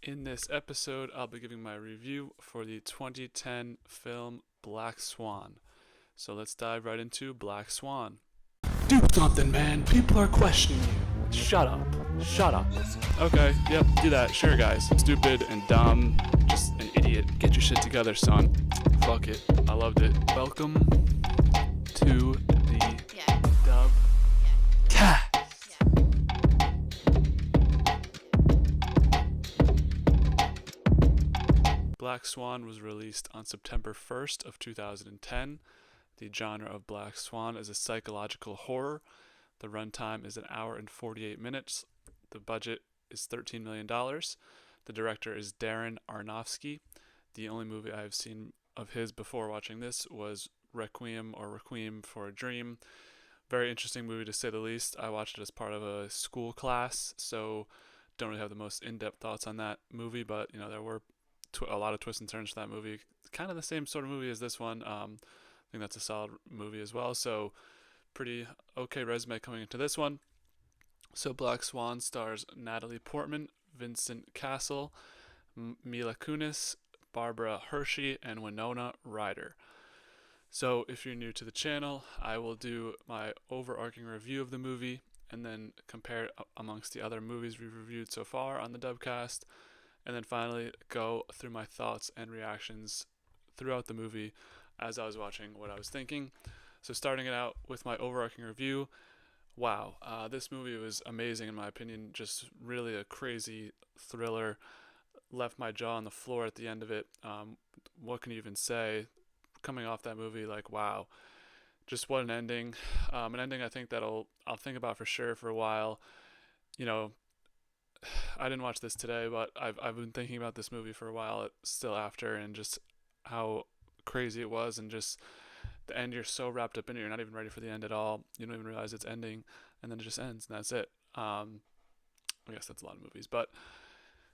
In this episode, I'll be giving my review for the 2010 film Black Swan. So let's dive right into Black Swan. Do something, man. People are questioning you. Shut up. Shut up. Okay, yep, do that. Sure, guys. Stupid and dumb. Just an idiot. Get your shit together, son. Fuck it. I loved it. Welcome to the dub cast. Black Swan was released on September 1st of 2010. The genre of Black Swan is a psychological horror. The runtime is an hour and 48 minutes. The budget is $13 million. The director is Darren Aronofsky. The only movie I have seen of his before watching this was Requiem for a Dream. Very interesting movie to say the least. I watched it as part of a school class, so don't really have the most in-depth thoughts on that movie, but there were a lot of twists and turns to that movie. Kind of the same sort of movie as this one. I think that's a solid movie as well. So pretty okay resume coming into this one. So Black Swan stars Natalie Portman, Vincent Cassel, Mila Kunis, Barbara Hershey, and Winona Ryder. So if you're new to the channel, I will do my overarching review of the movie and then compare it amongst the other movies we've reviewed so far on the Dubcast, and then finally go through my thoughts and reactions throughout the movie as I was watching, what I was thinking. So starting it out with my overarching review, wow, this movie was amazing in my opinion. Just really a crazy thriller. Left my jaw on the floor at the end of it. What can you even say? Coming off that movie, like wow, just what an ending. An ending I think I'll think about for sure for a while. You know, I didn't watch this today, but I've been thinking about this movie for a while still after, and just how crazy it was, and just the end. You're so wrapped up in it, you're not even ready for the end at all. You don't even realize it's ending, and then it just ends, and that's it. I guess that's a lot of movies, but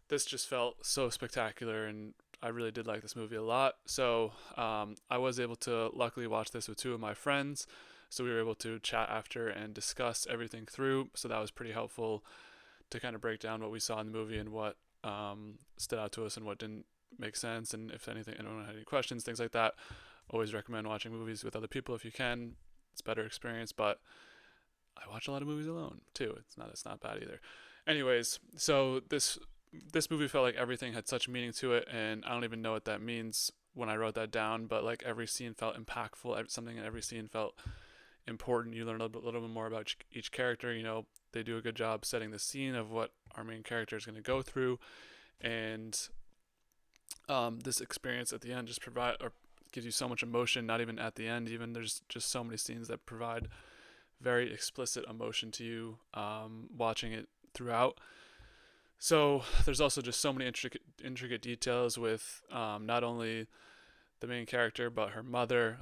this just felt so spectacular, and I really did like this movie a lot. So I was able to luckily watch this with two of my friends, so we were able to chat after and discuss everything through. So that was pretty helpful to kind of break down what we saw in the movie and what stood out to us and what didn't make sense, and if anyone had any questions, things like that. Always recommend watching movies with other people if you can. It's a better experience, but I watch a lot of movies alone too. It's not bad either. Anyways, so this movie felt like everything had such meaning to it, and I don't even know what that means when I wrote that down, but like every scene felt impactful. Something in every scene felt important. You learn little bit more about each character. They do a good job setting the scene of what our main character is going to go through, and this experience at the end just gives you so much emotion. Not even at the end, even there's just so many scenes that provide very explicit emotion to you watching it throughout. So there's also just so many intricate details with not only the main character but her mother,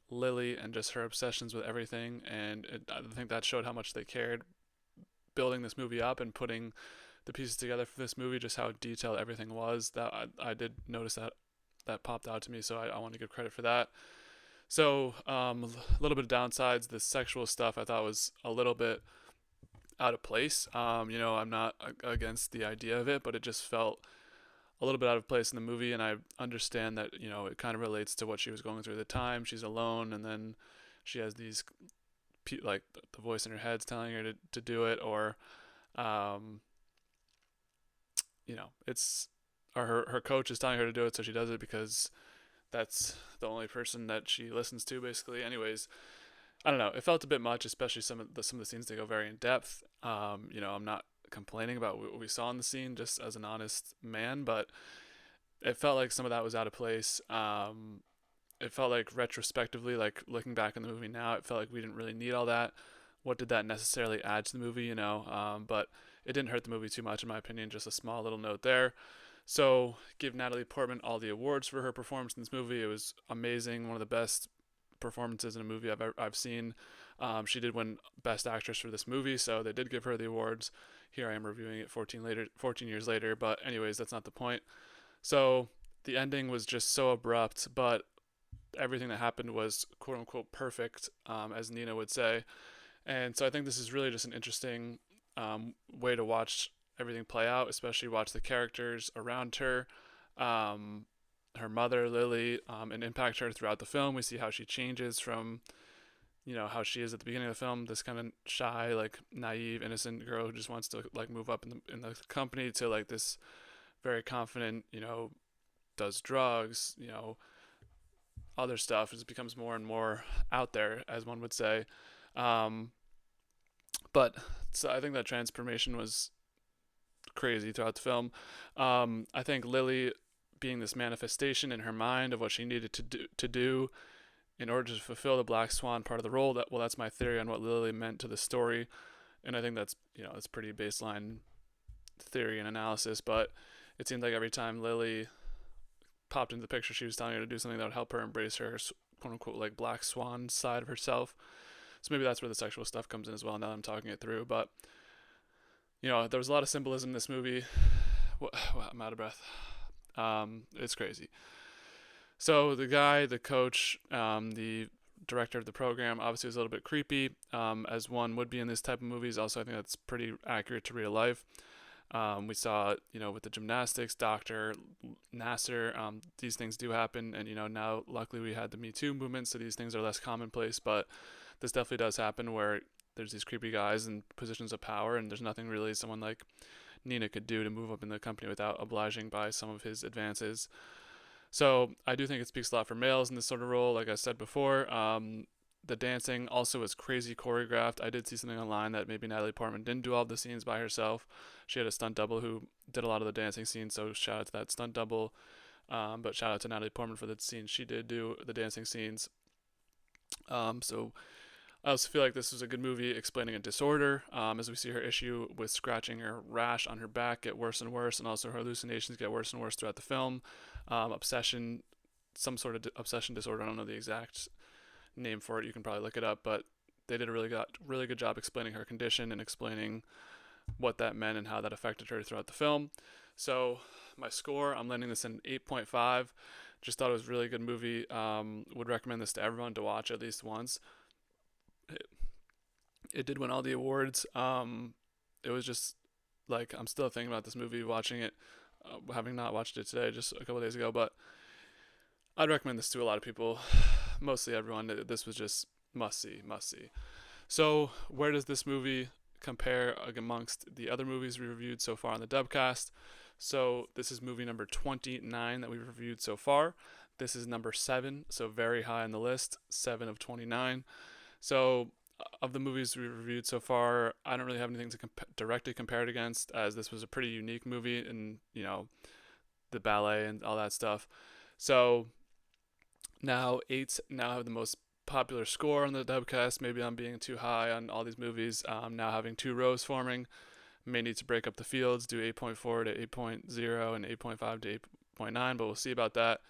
Lily, and just her obsessions with everything. And I think that showed how much they cared building this movie up and putting the pieces together for this movie. Just how detailed everything was. That I did notice that popped out to me. So I want to give credit for that. So a little bit of downsides. The sexual stuff I thought was a little bit out of place. I'm not against the idea of it, but it just felt a little bit out of place in the movie. And I understand that it kind of relates to what she was going through at the time. She's alone, and then she has these like the voice in her head's telling her to do it, or it's or her coach is telling her to do it, so she does it because that's the only person that she listens to, basically. Anyways, I don't know. It felt a bit much, especially some of the scenes. They go very in depth. I'm not complaining about what we saw in the scene, just as an honest man, but it felt like some of that was out of place. It felt like retrospectively, like looking back in the movie now, it felt like we didn't really need all that. What did that necessarily add to the movie? But it didn't hurt the movie too much, in my opinion. Just a small little note there. So give Natalie Portman all the awards for her performance in this movie. It was amazing. One of the best performances in a movie I've seen. She did win Best Actress for this movie, so they did give her the awards. Here I am reviewing it 14 years later, but anyways, that's not the point. So the ending was just so abrupt, but everything that happened was quote unquote perfect, as Nina would say. And so I think this is really just an interesting way to watch everything play out, especially watch the characters around her. Um, Her mother, Lily, and impact her throughout the film. We see how she changes from, how she is at the beginning of the film, this kind of shy, like naive, innocent girl who just wants to like move up in the company, to like this very confident, does drugs, other stuff. It just becomes more and more out there, as one would say. Um, but so I think that transformation was crazy throughout the film. I think Lily being this manifestation in her mind of what she needed to do in order to fulfill the Black Swan part of the role. That's my theory on what Lily meant to the story, and I think that's pretty baseline theory and analysis. But it seemed like every time Lily popped into the picture, she was telling her to do something that would help her embrace her quote unquote like Black Swan side of herself. So maybe that's where the sexual stuff comes in as well. Now that I'm talking it through, but there was a lot of symbolism in this movie. I'm out of breath. It's crazy. So the guy, the coach, the director of the program, obviously was a little bit creepy, as one would be in this type of movies. Also, I think that's pretty accurate to real life. We saw, with the gymnastics, Dr. Nasser, these things do happen. And, now luckily we had the Me Too movement, so these things are less commonplace. But this definitely does happen where there's these creepy guys in positions of power, and there's nothing really someone like Nina could do to move up in the company without obliging by some of his advances. So I do think it speaks a lot for males in this sort of role, like I said before. The dancing also was crazy choreographed. I did see something online that maybe Natalie Portman didn't do all the scenes by herself. She had a stunt double who did a lot of the dancing scenes, so shout out to that stunt double. But shout out to Natalie Portman for the scenes she did do, the dancing scenes. So I also feel like this was a good movie explaining a disorder, as we see her issue with scratching her rash on her back get worse and worse, and also her hallucinations get worse and worse throughout the film. Obsession, some sort of obsession disorder. I don't know the exact name for it. You can probably look it up, but they did a really good job explaining her condition and explaining what that meant and how that affected her throughout the film. So my score, I'm landing this in 8.5. Just thought it was a really good movie. Would recommend this to everyone to watch at least once. It did win all the awards. It was just like, I'm still thinking about this movie, watching it, having not watched it today, just a couple of days ago. But I'd recommend this to a lot of people, mostly everyone. This was just must see, must see. So where does this movie compare amongst the other movies we reviewed so far on the Dubcast? So this is movie number 29 that we've reviewed so far. This is number 7, so very high on the list, 7 of 29. So of the movies we reviewed so far, I don't really have anything to directly compare it against, as this was a pretty unique movie, and the ballet and all that stuff. So now 8 now have the most popular score on the Dubcast. Maybe I'm being too high on all these movies. Now having two rows forming, may need to break up the fields, do 8.4 to 8.0 and 8.5 to 8.9, but we'll see about that.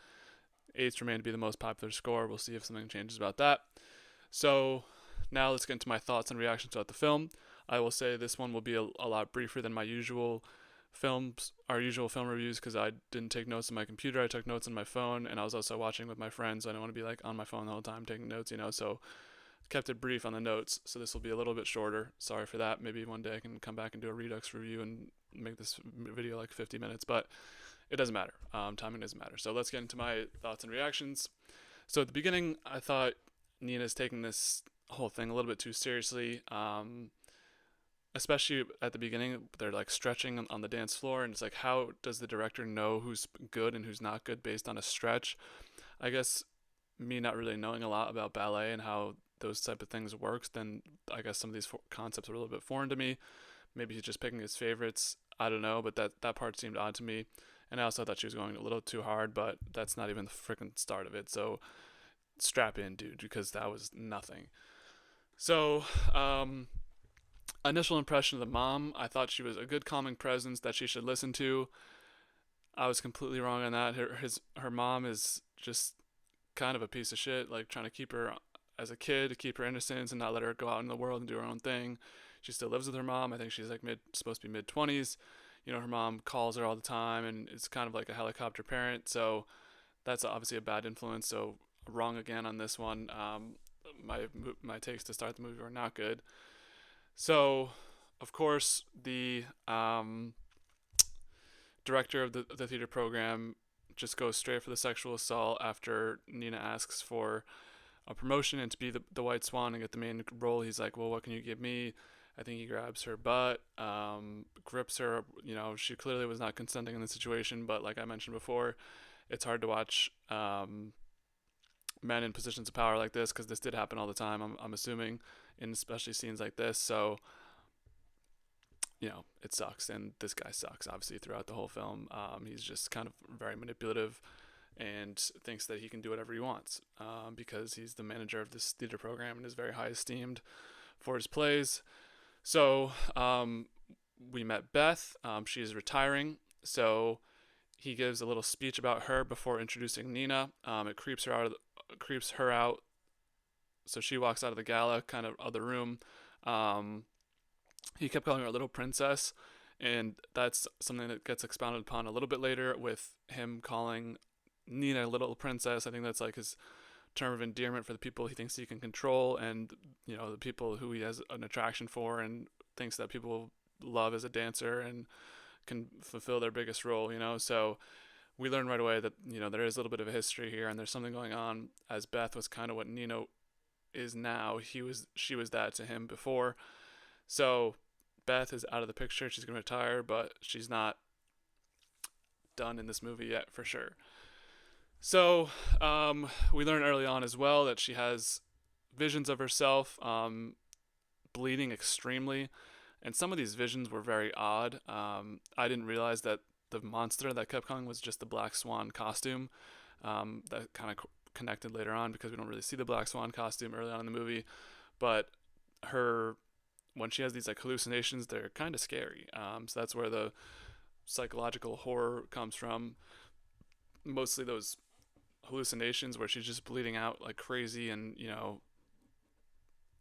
8's remain to be the most popular score. We'll see if something changes about that. So now let's get into my thoughts and reactions about the film. I will say this one will be a lot briefer than our usual film reviews, because I didn't take notes on my computer. I took notes on my phone, and I was also watching with my friends. I don't want to be like on my phone the whole time taking notes, so kept it brief on the notes. So this will be a little bit shorter. Sorry for that. Maybe one day I can come back and do a Redux review and make this video like 50 minutes, but it doesn't matter. Timing doesn't matter. So let's get into my thoughts and reactions. So at the beginning, I thought Nina's taking this whole thing a little bit too seriously. Especially at the beginning, they're like stretching on the dance floor, and it's like, how does the director know who's good and who's not good based on a stretch? I guess me not really knowing a lot about ballet and how those type of things works, then I guess some of these concepts are a little bit foreign to me. Maybe he's just picking his favorites. I don't know, but that part seemed odd to me. And I also thought she was going a little too hard, but that's not even the freaking start of it. So strap in, dude, because that was nothing. So, initial impression of the mom, I thought she was a good calming presence that she should listen to. I was completely wrong on that. Her mom is just kind of a piece of shit, like trying to keep her as a kid, to keep her innocence and not let her go out in the world and do her own thing. She still lives with her mom. I think she's like supposed to be mid-20s. Her mom calls her all the time, and it's kind of like a helicopter parent. So that's obviously a bad influence. So wrong again on this one. My takes to start the movie were not good. So, of course, the director of the theater program just goes straight for the sexual assault after Nina asks for a promotion and to be the White Swan and get the main role. He's like, well, what can you give me? I think he grabs her butt, grips her. You know, she clearly was not consenting in the situation, but like I mentioned before, it's hard to watch men in positions of power like this because this did happen all the time. I'm assuming, in especially scenes like this. So, you know, it sucks, and this guy sucks. Obviously, throughout the whole film, he's just kind of very manipulative and thinks that he can do whatever he wants because he's the manager of this theater program and is very high esteemed for his plays. So we met Beth. She is retiring, so he gives a little speech about her before introducing Nina. It creeps her out. So she walks out of the gala, kind of the room. Um, he kept calling her a little princess, and that's something that gets expounded upon a little bit later with him calling Nina little princess. I think that's like his term of endearment for the people he thinks he can control, and you know, the people who he has an attraction for and thinks that people love as a dancer and can fulfill their biggest role, you know. So we learn right away that, you know, there is a little bit of a history here and there's something going on, as Beth was kind of what Nina is now. She was that to him before. So Beth is out of the picture. She's going to retire, but she's not done in this movie yet for sure. So we learn early on as well that she has visions of herself bleeding extremely, and some of these visions were very odd. I didn't realize that the monster that kept coming was just the Black Swan costume. That kind of connected later on because we don't really see the Black Swan costume early on in the movie, but her when she has these like hallucinations, they're kind of scary. So that's where the psychological horror comes from. Mostly those hallucinations where she's just bleeding out like crazy, and you know,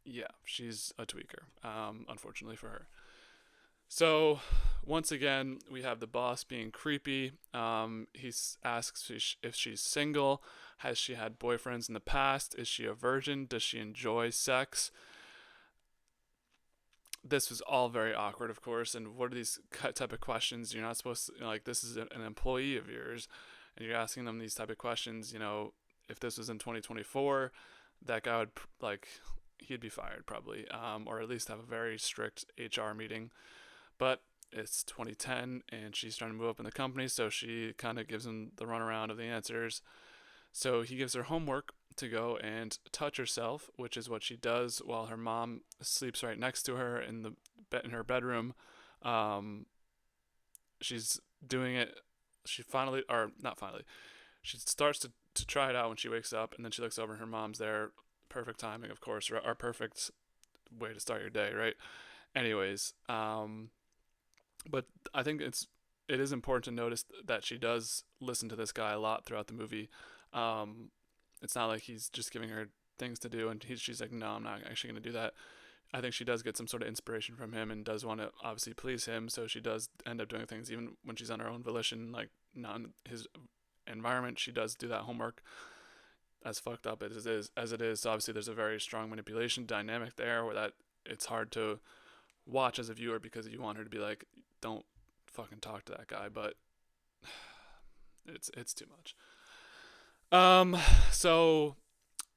yeah, she's a tweaker, unfortunately for her. So once again, we have the boss being creepy. He asks if she's single. Has she had boyfriends in the past? Is she a virgin? Does she enjoy sex? This was all very awkward, of course. And what are these type of questions? You're not supposed to, you know, like, this is an employee of yours, and you're asking them these type of questions. You know, if this was in 2024, that guy would like he'd be fired probably, or at least have a very strict HR meeting. But it's 2010, and she's trying to move up in the company, so she kind of gives him the runaround of the answers. So he gives her homework to go and touch herself, which is what she does while her mom sleeps right next to her in the bed in her bedroom. Um, she's doing it. She finally, or not finally, she starts to try it out when she wakes up, and then she looks over and her mom's there. Perfect timing, of course, or perfect way to start your day, right? Anyways, but I think it is important to notice that she does listen to this guy a lot throughout the movie. Um, it's not like he's just giving her things to do and she's like, no, I'm not actually going to do that. I think she does get some sort of inspiration from him and does want to obviously please him, so she does end up doing things even when she's on her own volition, like not in his environment. She does do that homework, as fucked up as it is. So obviously there's a very strong manipulation dynamic there where that it's hard to watch as a viewer because you want her to be like, don't fucking talk to that guy, but it's too much. So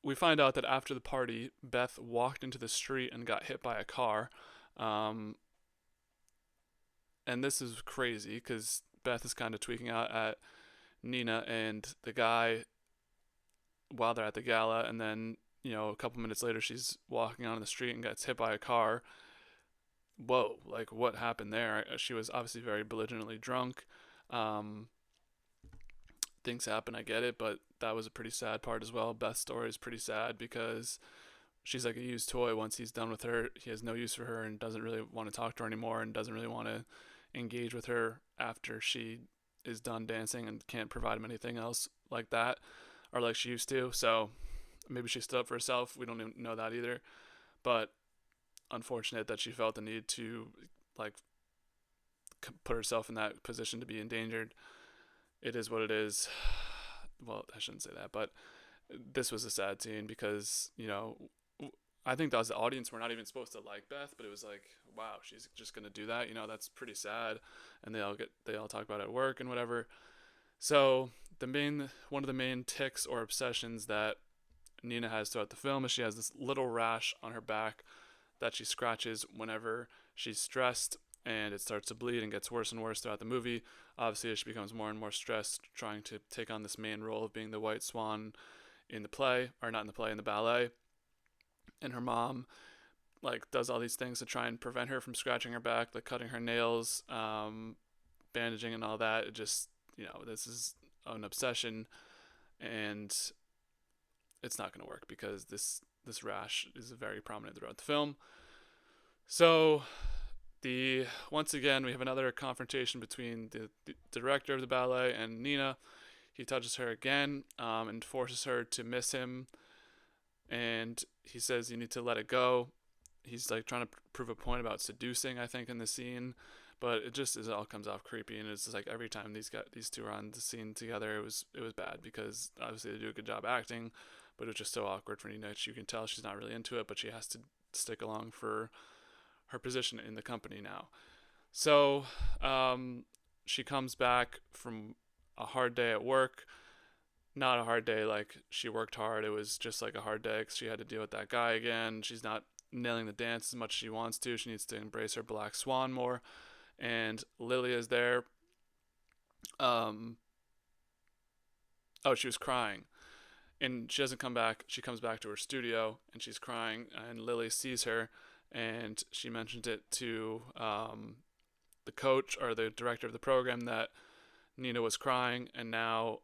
we find out that after the party, Beth walked into the street and got hit by a car. Um, and this is crazy because Beth is kind of tweaking out at Nina and the guy while they're at the gala, and then, you know, a couple minutes later she's walking on the street and gets hit by a car. Whoa, like what happened there? She was obviously very belligerently drunk. Um, Things happen, I get it, but that was a pretty sad part as well. Beth's story is pretty sad because she's like a used toy. Once he's done with her, he has no use for her and doesn't really want to talk to her anymore and doesn't really want to engage with her after she is done dancing and can't provide him anything else like that or like she used to. So maybe she stood up for herself. We don't even know that either. But unfortunate that she felt the need to like put herself in that position to be endangered. It is what it is. Well, I shouldn't say that, but this was a sad scene because, you know, I think that as the audience, we're not even supposed to like Beth, but it was like, wow, she's just gonna do that. That's pretty sad. And they all talk about it at work and whatever. So one of the main tics or obsessions that Nina has throughout the film is she has this little rash on her back that she scratches whenever she's stressed, and it starts to bleed and gets worse and worse throughout the movie. Obviously, as she becomes more and more stressed, trying to take on this main role of being the White Swan in the play, or not in the play, in the ballet. And her mom like does all these things to try and prevent her from scratching her back, like cutting her nails, bandaging, and all that. It just, this is an obsession, and it's not going to work because this rash is very prominent throughout the film. So the once again we have another confrontation between the director of the ballet and Nina. He touches her again, and forces her to miss him, and he says you need to let it go. He's like trying to prove a point about seducing, I think, in the scene, but it all comes off creepy, and it's just like every time these two are on the scene together, it was bad because obviously they do a good job acting, but it's just so awkward for Nina. You can tell she's not really into it, but she has to stick along for her position in the company now. So she comes back from a hard day at work. Not a hard day like she worked hard. It was just like a hard day because she had to deal with that guy again. She's not nailing the dance as much as she wants to. She needs to embrace her black swan more. And Lily is there. Oh, she was crying. And she doesn't come back. She comes back to her studio and she's crying. And Lily sees her and she mentions it to the coach or the director of the program that Nina was crying. And now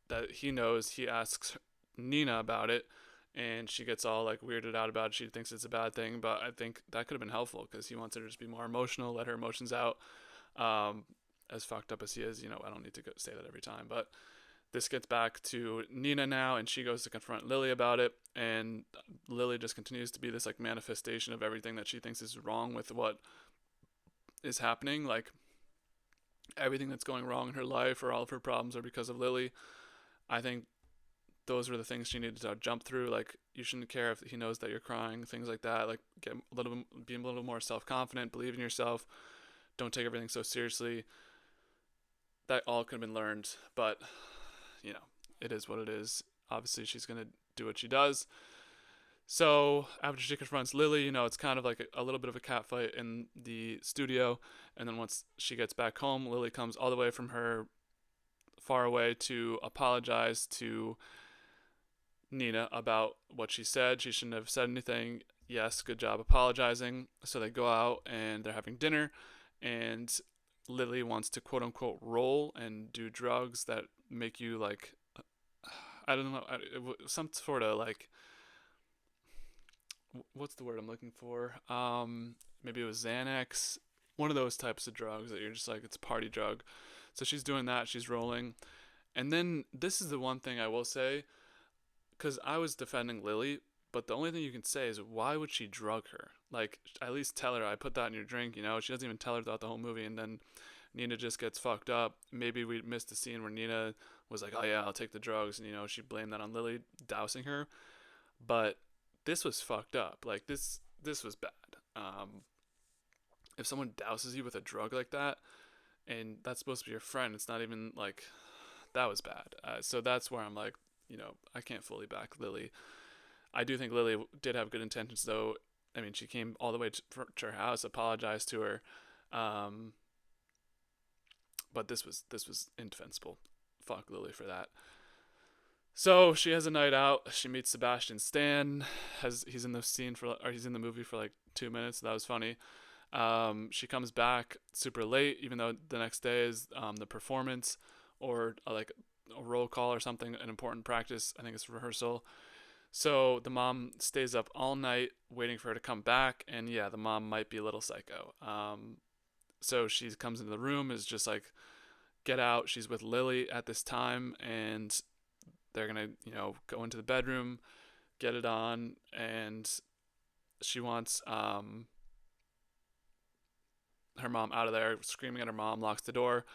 that he knows, he asks Nina about it, and she gets all like weirded out about it. She thinks it's a bad thing, but I think that could have been helpful because he wants her to just be more emotional, let her emotions out. As fucked up as he is, I don't need to say that every time, but this gets back to Nina now, and she goes to confront Lily about it, and Lily just continues to be this like manifestation of everything that she thinks is wrong with what is happening. Like everything that's going wrong in her life or all of her problems are because of Lily. I think those were the things she needed to jump through. Like, you shouldn't care if he knows that you're crying, things like that. Like, be a little more self-confident, believe in yourself, don't take everything so seriously. That all could have been learned, but it is what it is. Obviously, she's gonna do what she does. So after she confronts Lily, it's kind of like a little bit of a catfight in the studio, and then once she gets back home, Lily comes all the way from her far away to apologize to Nina about what she said. She shouldn't have said anything. Yes, good job apologizing. So they go out and they're having dinner, and Lily wants to quote unquote roll and do drugs that make you like, I don't know, some sort of like, what's the word I'm looking for? Maybe it was Xanax, one of those types of drugs that you're just like, it's a party drug. So she's doing that, she's rolling. And then this is the one thing I will say, because I was defending Lily, but the only thing you can say is why would she drug her? Like, at least tell her I put that in your drink. She doesn't even tell her throughout the whole movie, and then Nina just gets fucked up. Maybe we missed the scene where Nina was like, oh yeah, I'll take the drugs, and she blamed that on Lily dousing her. But this was fucked up. Like, this was bad. If someone douses you with a drug like that, and that's supposed to be your friend, it's not even like, that was bad. So that's where I'm like, I can't fully back Lily. I do think Lily did have good intentions, though. I mean, she came all the way to her house, apologized to her, but this was indefensible. Fuck Lily for that. So she has a night out. She meets Sebastian Stan. He's in the movie for like 2 minutes. So that was funny. She comes back super late, even though the next day is the performance or like a roll call or something, an important practice. I think it's rehearsal. So the mom stays up all night waiting for her to come back, and yeah, the mom might be a little psycho. So she comes into the room, is just like, get out. She's with Lily at this time, and they're gonna, go into the bedroom, get it on, and she wants her mom out of there, screaming at her mom, locks the door.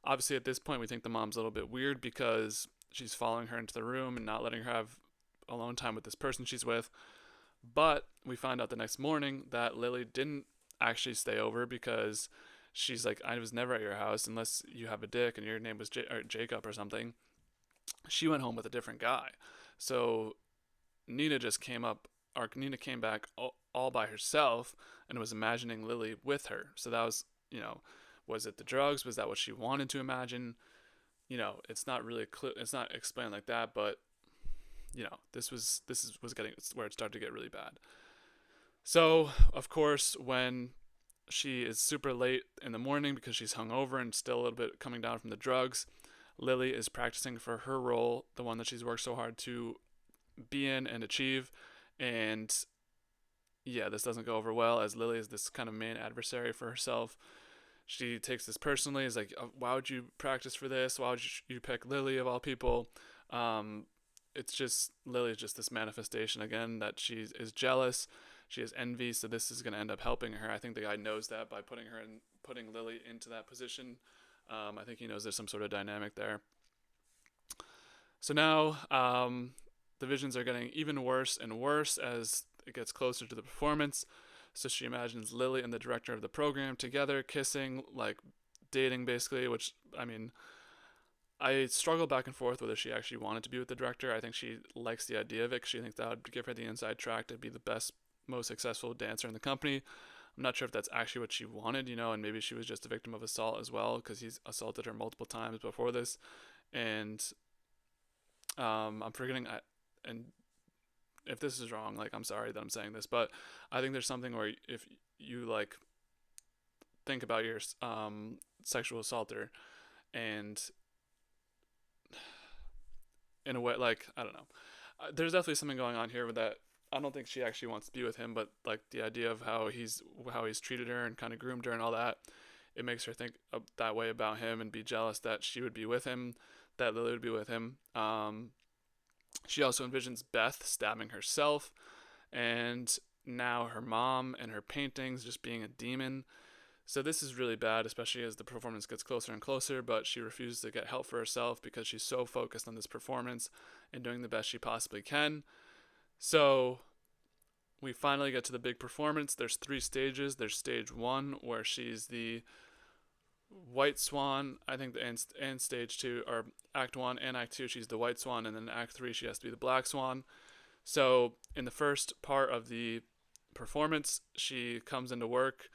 Obviously, at this point, we think the mom's a little bit weird because she's following her into the room and not letting her have alone time with this person she's with. But we find out the next morning that Lily didn't actually stay over because she's like, I was never at your house unless you have a dick and your name was Jacob or something. She went home with a different guy. So Nina just came up, or Nina came back all by herself and was imagining Lily with her. So that was, was it the drugs? Was that what she wanted to imagine? It's not really it's not explained like that, but this was getting where it started to get really bad. So of course, when she is super late in the morning because she's hungover and still a little bit coming down from the drugs, Lily is practicing for her role, the one that she's worked so hard to be in and achieve. And yeah, this doesn't go over well as Lily is this kind of main adversary for herself. She takes this personally. Is like, why would you practice for this? Why would you pick Lily of all people? It's just Lily is just this manifestation again that she is jealous. She has envy, so this is going to end up helping her. I think the guy knows that by putting Lily into that position. I think he knows there's some sort of dynamic there. So now the visions are getting even worse and worse as it gets closer to the performance. So she imagines Lily and the director of the program together, kissing, like dating basically, which, I mean, I struggle back and forth whether she actually wanted to be with the director. I think she likes the idea of it because she thinks that would give her the inside track to be the best, most successful dancer in the company. I'm not sure if that's actually what she wanted, and maybe she was just a victim of assault as well because he's assaulted her multiple times before this. And I'm forgetting, and if this is wrong, like, I'm sorry that I'm saying this, but I think there's something where if you like think about your sexual assaulter and in a way, like, I don't know, there's definitely something going on here with that. I don't think she actually wants to be with him, but like the idea of how he's treated her and kind of groomed her and all that, it makes her think that way about him and be jealous that she would be with him, that Lily would be with him. She also envisions Beth stabbing herself, and now her mom and her paintings just being a demon. So this is really bad, especially as the performance gets closer and closer, but she refuses to get help for herself because she's so focused on this performance and doing the best she possibly can. So we finally get to the big performance. There's 3 stages. There's stage 1 where she's the White Swan. I think and stage 2, or act 1 and act 2, she's the White Swan, and then act 3 she has to be the Black Swan. So in the first part of the performance, she comes into work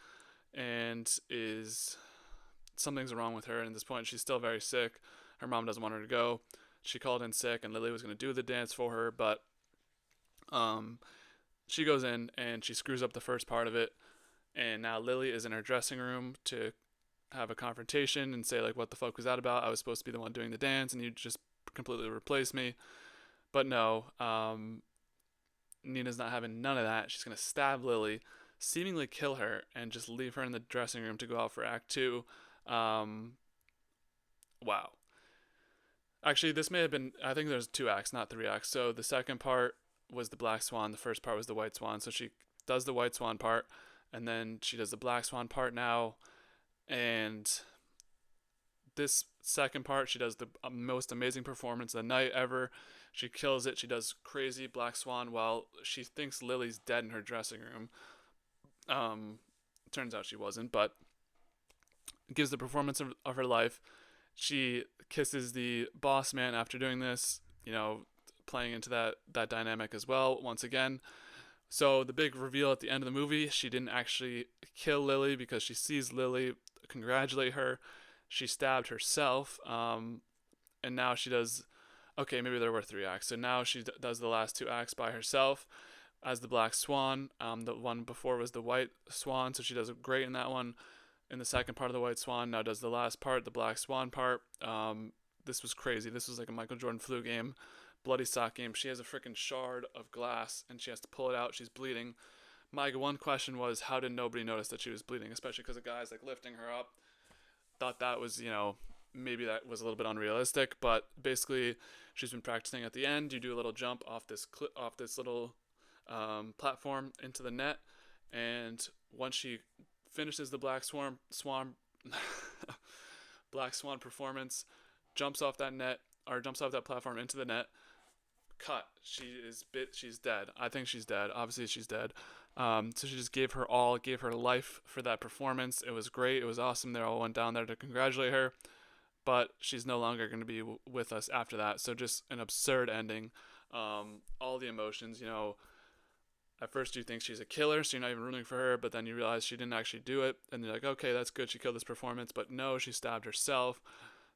and something's wrong with her, and at this point she's still very sick. Her mom doesn't want her to go. She called in sick and Lily was going to do the dance for her, but she goes in and she screws up the first part of it, and now Lily is in her dressing room to have a confrontation and say, like, what the fuck was that about? I was supposed to be the one doing the dance and you just completely replaced me. But no, Nina's not having none of that. She's going to stab Lily, seemingly kill her, and just leave her in the dressing room to go out for act 2. Wow. Actually, this may have been, I think there's 2 acts, not 3 acts. So the second part was the Black Swan, the first part was the White Swan. So she does the White Swan part, and then she does the Black Swan part now. And this second part, she does the most amazing performance of the night ever. She kills it. She does crazy Black Swan while she thinks Lily's dead in her dressing room. Turns out she wasn't, but gives the performance of her life. She kisses the boss man after doing this, playing into that dynamic as well once again. So the big reveal at the end of the movie, she didn't actually kill Lily because she sees Lily congratulate her. She stabbed herself, and now she does, okay, maybe there were 3 acts. So now she does the last 2 acts by herself as the Black Swan. The one before was the White Swan, so she does great in that one. In the second part of the White Swan, now does the last part, the Black Swan part. This was crazy. This was like a Michael Jordan flu game, bloody sock game. She has a freaking shard of glass, and she has to pull it out. She's bleeding. My one question was, how did nobody notice that she was bleeding, especially because the guy's like lifting her up. Thought that was, maybe that was a little bit unrealistic, but basically she's been practicing. At the end, you do a little jump off this little platform into the net, and once she finishes the Black Swan Black Swan performance, jumps off that platform into the net. Cut. She's dead. I think she's dead. Obviously she's dead. So she just gave her all, gave her life for that performance. It was great. It was awesome. They all went down there to congratulate her, but she's no longer going to be with us after that. So just an absurd ending. All the emotions, at first you think she's a killer, so you're not even rooting for her, but then you realize she didn't actually do it, and you're like, okay, that's good, she killed this performance, but no, she stabbed herself.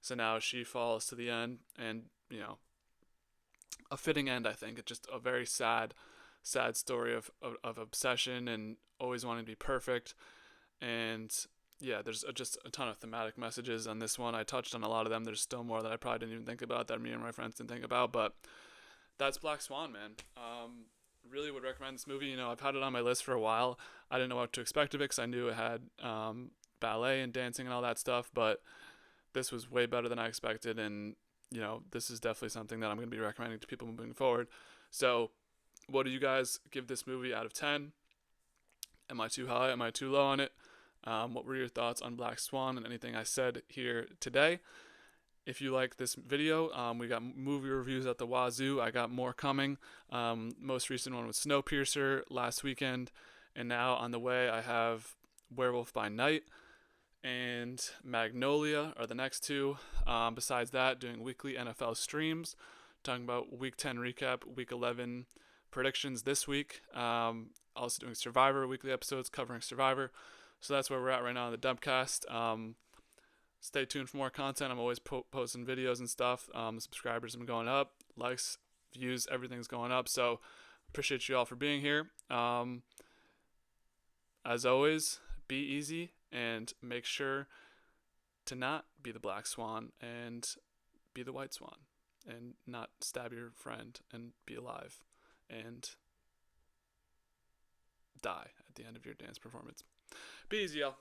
So now she falls to the end, and a fitting end, I think. It's just a very sad story of obsession and always wanting to be perfect. And yeah, there's just a ton of thematic messages on this one. I touched on a lot of them. There's still more that I probably didn't even think about, that me and my friends didn't think about, but that's Black Swan, man. Really would recommend this movie. I've had it on my list for a while. I didn't know what to expect of it because I knew it had ballet and dancing and all that stuff, but this was way better than I expected, and this is definitely something that I'm going to be recommending to people moving forward. So, what do you guys give this movie out of 10? Am I too high? Am I too low on it? What were your thoughts on Black Swan and anything I said here today? If you like this video, we got movie reviews at the wazoo. I got more coming. Most recent one was Snowpiercer last weekend, and now on the way I have Werewolf by Night and Magnolia are the next two. Besides that, doing weekly NFL streams, talking about Week 10 recap, Week 11 predictions this week. Also doing Survivor weekly episodes covering Survivor. So that's where we're at right now in the Dumpcast. Stay tuned for more content. I'm always posting videos and stuff. Subscribers have been going up, likes, views, everything's going up. So appreciate you all for being here. As always, be easy and make sure to not be the black swan and be the white swan, and not stab your friend and be alive and die at the end of your dance performance. Be easy, y'all.